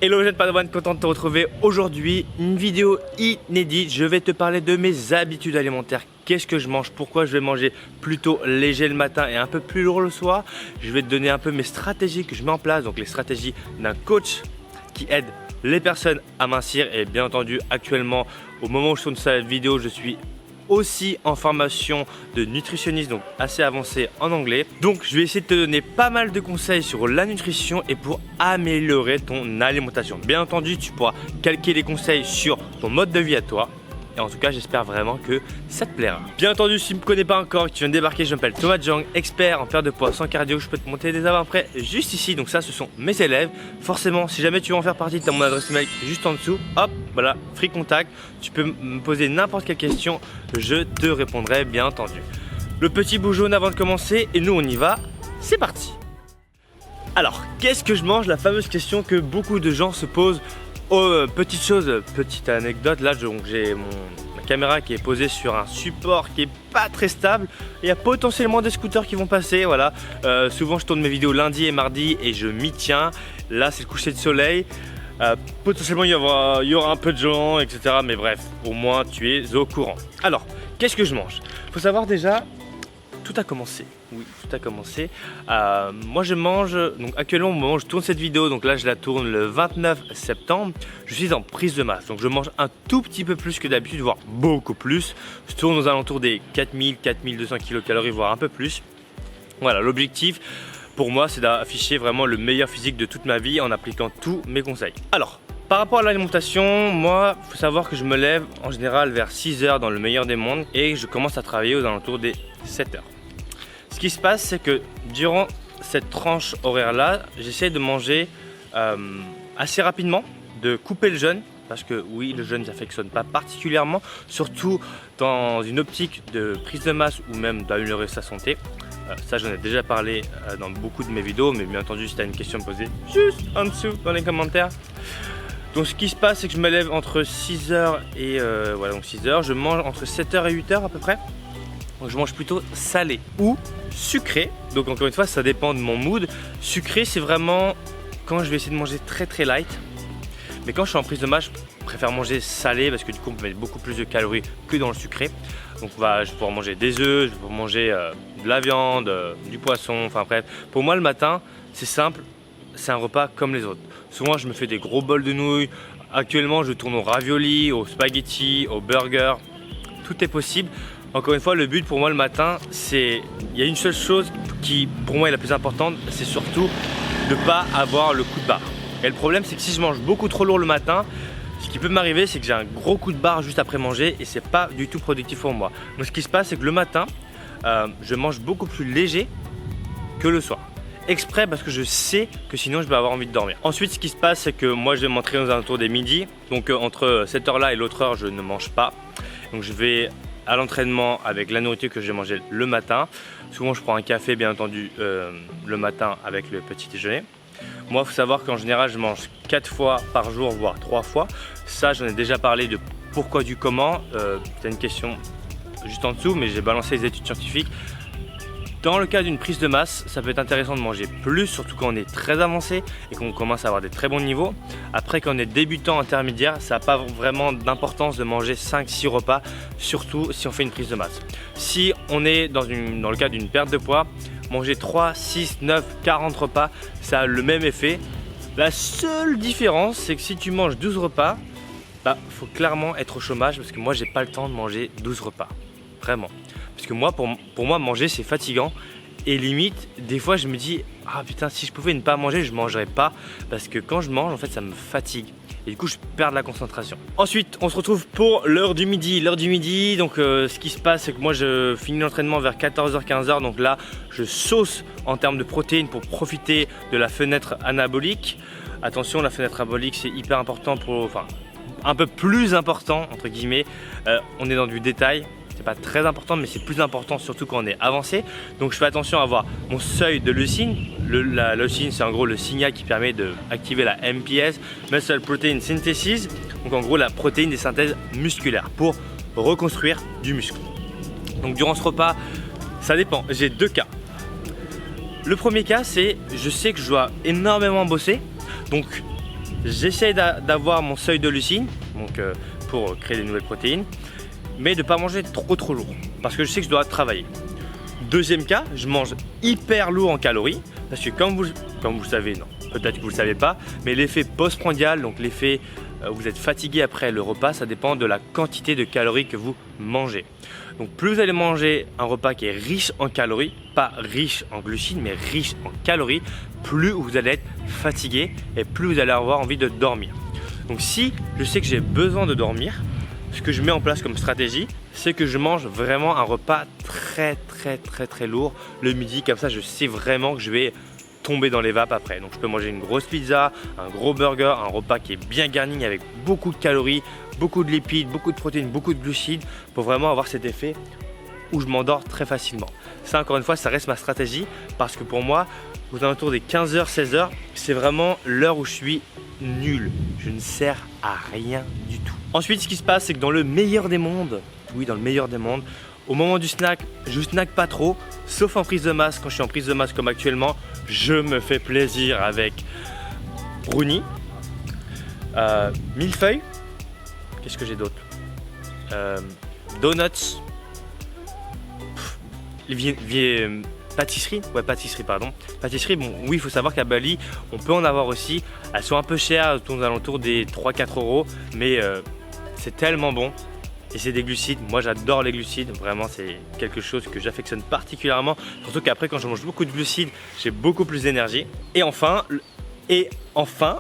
Hello jeune Padawan, content de te retrouver aujourd'hui. Une vidéo inédite, je vais te parler de mes habitudes alimentaires. Qu'est-ce que je mange, pourquoi je vais manger plutôt léger le matin et un peu plus lourd le soir. Je vais te donner un peu mes stratégies que je mets en place, donc les stratégies d'un coach qui aide les personnes à mincir. Et bien entendu actuellement au moment où je tourne cette vidéo, je suis aussi en formation de nutritionniste, donc assez avancé en anglais. Donc je vais essayer de te donner pas mal de conseils sur la nutrition et pour améliorer ton alimentation. Bien entendu, tu pourras calquer les conseils sur ton mode de vie à toi. Et en tout cas, j'espère vraiment que ça te plaira. Bien entendu, si tu ne me connais pas encore, que tu viens de débarquer, je m'appelle Thomas Jang, expert en perte de poids sans cardio. Je peux te monter des avant-après juste ici. Donc ça, ce sont mes élèves. Forcément, si jamais tu veux en faire partie, tu as mon adresse mail juste en dessous. Hop, voilà, free contact. Tu peux me poser n'importe quelle question. Je te répondrai, bien entendu. Le petit bout jaune avant de commencer. Et nous, on y va. C'est parti. Alors, qu'est-ce que je mange? La fameuse question que beaucoup de gens se posent. Oh, petite chose, petite anecdote, là j'ai ma caméra qui est posée sur un support qui est pas très stable. Il y a potentiellement des scooters qui vont passer, voilà. Souvent je tourne mes vidéos lundi et mardi et je m'y tiens. Là c'est le coucher de soleil. Potentiellement il y aura un peu de gens, etc. Mais bref, au moins tu es au courant. Alors, qu'est-ce que je mange? Faut savoir déjà, tout a commencé. Oui, tout a commencé. Moi je mange, donc actuellement au moment où je tourne cette vidéo, donc là je la tourne le 29 septembre, je suis en prise de masse. Donc je mange un tout petit peu plus que d'habitude, voire beaucoup plus. Je tourne aux alentours des 4000-4200 kcal, voire un peu plus. Voilà, l'objectif pour moi c'est d'afficher vraiment le meilleur physique de toute ma vie en appliquant tous mes conseils. Alors, par rapport à l'alimentation, moi, il faut savoir que je me lève en général vers 6 h dans le meilleur des mondes et je commence à travailler aux alentours des 7 h. Ce qui se passe, c'est que durant cette tranche horaire-là, j'essaie de manger assez rapidement, de couper le jeûne, parce que oui, le jeûne ne s'affectionne pas particulièrement, surtout dans une optique de prise de masse ou même d'améliorer sa santé. Ça, j'en ai déjà parlé dans beaucoup de mes vidéos, mais bien entendu, si tu as une question à me poser, juste en dessous dans les commentaires. Donc ce qui se passe, c'est que je me lève entre 6 h et voilà, donc 6 h, je mange entre 7 h et 8 h à peu près. Donc je mange plutôt salé ou sucré. Donc encore une fois, ça dépend de mon mood. Sucré, c'est vraiment quand je vais essayer de manger très light. Mais quand je suis en prise de masse, je préfère manger salé parce que du coup on peut mettre beaucoup plus de calories que dans le sucré. Donc je vais pouvoir manger des œufs, je vais pouvoir manger de la viande, du poisson, enfin bref. Pour moi le matin, c'est simple, c'est un repas comme les autres. Souvent je me fais des gros bols de nouilles. Actuellement je tourne aux raviolis, aux spaghettis, aux burgers. Tout est possible. Encore une fois, le but pour moi le matin, c'est, il y a une seule chose qui pour moi est la plus importante, c'est surtout de ne pas avoir le coup de barre. Et le problème, c'est que si je mange beaucoup trop lourd le matin, ce qui peut m'arriver, c'est que j'ai un gros coup de barre juste après manger et c'est pas du tout productif pour moi. Donc ce qui se passe, c'est que le matin, je mange beaucoup plus léger que le soir. Exprès parce que je sais que sinon je vais avoir envie de dormir. Ensuite, ce qui se passe, c'est que moi je vais m'entraîner aux alentours des midi. Donc entre cette heure là et l'autre heure, je ne mange pas. Donc je vais à l'entraînement avec la nourriture que j'ai mangée le matin. Souvent je prends un café bien entendu le matin avec le petit déjeuner. Moi il faut savoir qu'en général je mange 4 fois par jour voire 3 fois. Ça j'en ai déjà parlé de pourquoi du comment. C'est une question juste en dessous mais j'ai balancé les études scientifiques. Dans le cas d'une prise de masse, ça peut être intéressant de manger plus, surtout quand on est très avancé et qu'on commence à avoir des très bons niveaux. Après, quand on est débutant intermédiaire, ça n'a pas vraiment d'importance de manger 5-6 repas, surtout si on fait une prise de masse. Si on est dans le cas d'une perte de poids, manger 3, 6, 9, 40 repas, ça a le même effet. La seule différence, c'est que si tu manges 12 repas, faut clairement être au chômage parce que moi, j'ai pas le temps de manger 12 repas. Vraiment. Parce que moi, pour moi, manger, c'est fatigant. Et limite, des fois, je me dis, ah putain, si je pouvais ne pas manger, je ne mangerais pas. Parce que quand je mange, en fait, ça me fatigue. Et du coup, je perds de la concentration. Ensuite, on se retrouve pour l'heure du midi. L'heure du midi, donc ce qui se passe, c'est que moi, je finis l'entraînement vers 14 h, 15 h. Donc là, je sauce en termes de protéines pour profiter de la fenêtre anabolique. Attention, la fenêtre anabolique, c'est hyper important enfin, un peu plus important, entre guillemets. On est dans du détail. C'est pas très important mais c'est plus important surtout quand on est avancé. Donc je fais attention à avoir mon seuil de leucine. La leucine c'est en gros le signal qui permet d'activer la MPS, Muscle Protein Synthesis. Donc en gros la protéine des synthèses musculaires pour reconstruire du muscle. Donc durant ce repas, ça dépend, j'ai deux cas. Le premier cas c'est je sais que je dois énormément bosser. Donc j'essaie d'avoir mon seuil de leucine, donc pour créer des nouvelles protéines, mais de ne pas manger trop lourd, parce que je sais que je dois travailler. Deuxième cas, je mange hyper lourd en calories, parce que comme vous le savez, non, peut-être que vous ne le savez pas, mais l'effet postprandial, donc l'effet vous êtes fatigué après le repas, ça dépend de la quantité de calories que vous mangez. Donc plus vous allez manger un repas qui est riche en calories, pas riche en glucides, mais riche en calories, plus vous allez être fatigué et plus vous allez avoir envie de dormir. Donc si je sais que j'ai besoin de dormir, ce que je mets en place comme stratégie, c'est que je mange vraiment un repas très lourd le midi, comme ça je sais vraiment que je vais tomber dans les vapes après. Donc je peux manger une grosse pizza, un gros burger, un repas qui est bien garni avec beaucoup de calories, beaucoup de lipides, beaucoup de protéines, beaucoup de glucides pour vraiment avoir cet effet où je m'endors très facilement. Ça encore une fois, ça reste ma stratégie parce que pour moi, aux alentours des 15h, 16h, c'est vraiment l'heure où je suis nul. Je ne sers à rien du tout. Ensuite, ce qui se passe, c'est que dans le meilleur des mondes, oui, dans le meilleur des mondes, au moment du snack, je snack pas trop, sauf en prise de masse. Quand je suis en prise de masse comme actuellement, je me fais plaisir avec brownie, millefeuille, qu'est-ce que j'ai d'autre, donuts, pâtisserie, pâtisserie, bon oui, il faut savoir qu'à Bali, on peut en avoir aussi, elles sont un peu chères, aux alentours des 3-4 €, mais c'est tellement bon. Et c'est des glucides, moi j'adore les glucides, vraiment c'est quelque chose que j'affectionne particulièrement, surtout qu'après quand je mange beaucoup de glucides, j'ai beaucoup plus d'énergie. Et enfin,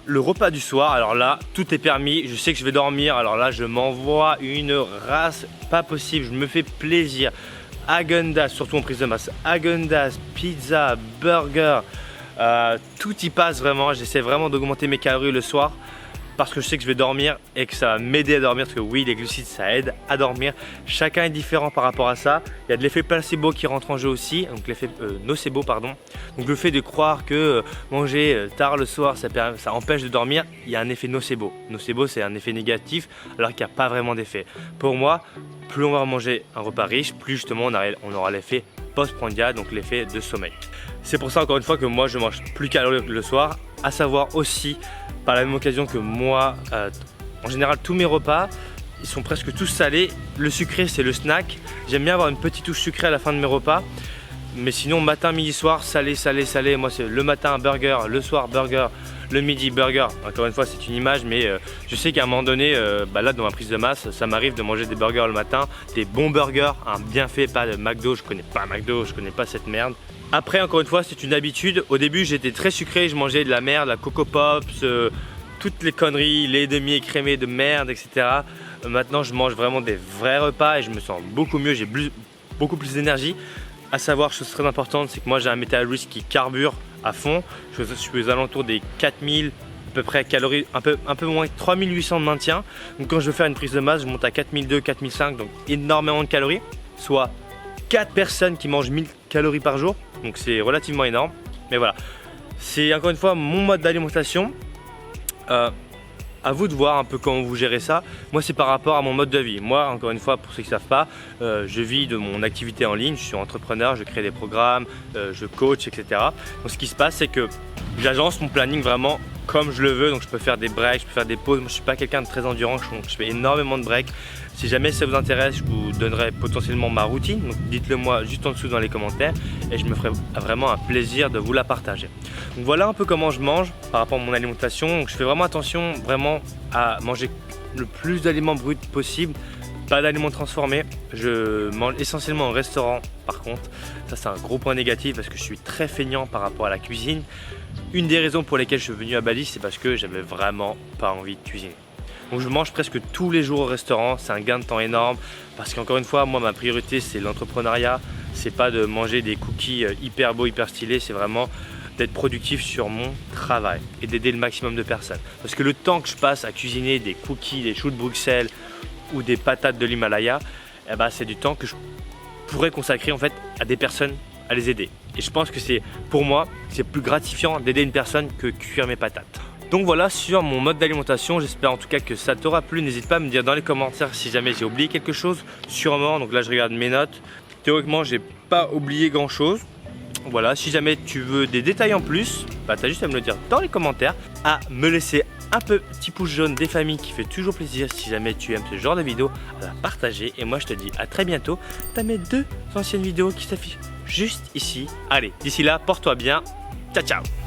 le repas du soir, alors là tout est permis, je sais que je vais dormir, alors là je m'envoie une race pas possible, je me fais plaisir. Häagen-Dazs, surtout en prise de masse, Häagen-Dazs, pizza, burger, tout y passe vraiment, j'essaie vraiment d'augmenter mes calories le soir. Parce que je sais que je vais dormir et que ça va m'aider à dormir, parce que oui, les glucides ça aide à dormir. Chacun est différent par rapport à ça. Il y a de l'effet placebo qui rentre en jeu aussi, donc l'effet nocebo pardon. Donc le fait de croire que manger tard le soir ça empêche de dormir, il y a un effet nocebo. Nocebo c'est un effet négatif alors qu'il n'y a pas vraiment d'effet. Pour moi, plus on va manger un repas riche, plus justement on aura l'effet postprandial, donc l'effet de sommeil. C'est pour ça encore une fois que moi je mange plus calorique le soir, à savoir aussi par la même occasion que moi, en général tous mes repas, ils sont presque tous salés. Le sucré c'est le snack, j'aime bien avoir une petite touche sucrée à la fin de mes repas. Mais sinon matin, midi, soir, salé. Moi c'est le matin burger, le soir burger, le midi burger. Encore une fois c'est une image, mais je sais qu'à un moment donné, là dans ma prise de masse, ça m'arrive de manger des burgers le matin, des bons burgers, un bien fait, pas de McDo, je connais pas McDo, je connais pas cette merde. Après encore une fois c'est une habitude, au début j'étais très sucré, je mangeais de la merde, la Coco Pops, toutes les conneries, les demi-écrémés de merde, etc. Maintenant je mange vraiment des vrais repas et je me sens beaucoup mieux, j'ai beaucoup plus d'énergie. À savoir, chose très importante, c'est que moi j'ai un métabolisme qui carbure à fond. Je suis aux alentours des 4000 à peu près calories, un peu moins 3800 de maintien. Donc quand je veux faire une prise de masse, je monte à 4200, 4500, donc énormément de calories, soit 4 personnes qui mangent 1000 calories par jour, donc c'est relativement énorme. Mais voilà, c'est encore une fois mon mode d'alimentation. À vous de voir un peu comment vous gérez ça. Moi c'est par rapport à mon mode de vie. Moi encore une fois, pour ceux qui ne savent pas, je vis de mon activité en ligne, je suis entrepreneur, je crée des programmes, je coach, etc. Donc ce qui se passe c'est que j'agence mon planning vraiment comme je le veux, donc je peux faire des breaks, je peux faire des pauses. Moi je suis pas quelqu'un de très endurant, donc je fais énormément de breaks. Si jamais ça vous intéresse, je vous donnerai potentiellement ma routine, donc dites-le moi juste en dessous dans les commentaires et je me ferai vraiment un plaisir de vous la partager. Donc voilà un peu comment je mange par rapport à mon alimentation. Donc je fais vraiment attention à manger le plus d'aliments bruts possible, pas d'aliments transformés. Je mange essentiellement au restaurant par contre, ça c'est un gros point négatif parce que je suis très feignant par rapport à la cuisine. Une des raisons pour lesquelles je suis venu à Bali, c'est parce que j'avais vraiment pas envie de cuisiner. Donc je mange presque tous les jours au restaurant, c'est un gain de temps énorme parce qu'encore une fois, moi ma priorité c'est l'entrepreneuriat, c'est pas de manger des cookies hyper beaux, hyper stylés, c'est vraiment d'être productif sur mon travail et d'aider le maximum de personnes. Parce que le temps que je passe à cuisiner des cookies, des choux de Bruxelles ou des patates de l'Himalaya, c'est du temps que je pourrais consacrer en fait à des personnes, à les aider. Et je pense que pour moi, c'est plus gratifiant d'aider une personne que cuire mes patates. Donc voilà sur mon mode d'alimentation, j'espère en tout cas que ça t'aura plu. N'hésite pas à me dire dans les commentaires si jamais j'ai oublié quelque chose, sûrement. Donc là je regarde mes notes, théoriquement j'ai pas oublié grand chose. Voilà, si jamais tu veux des détails en plus, t'as juste à me le dire dans les commentaires, à me laisser un petit pouce jaune des familles qui fait toujours plaisir si jamais tu aimes ce genre de vidéo à la partager. Et moi je te dis à très bientôt. Tu as mes 2 anciennes vidéos qui s'affichent juste ici. Allez, d'ici là, porte-toi bien. Ciao ciao.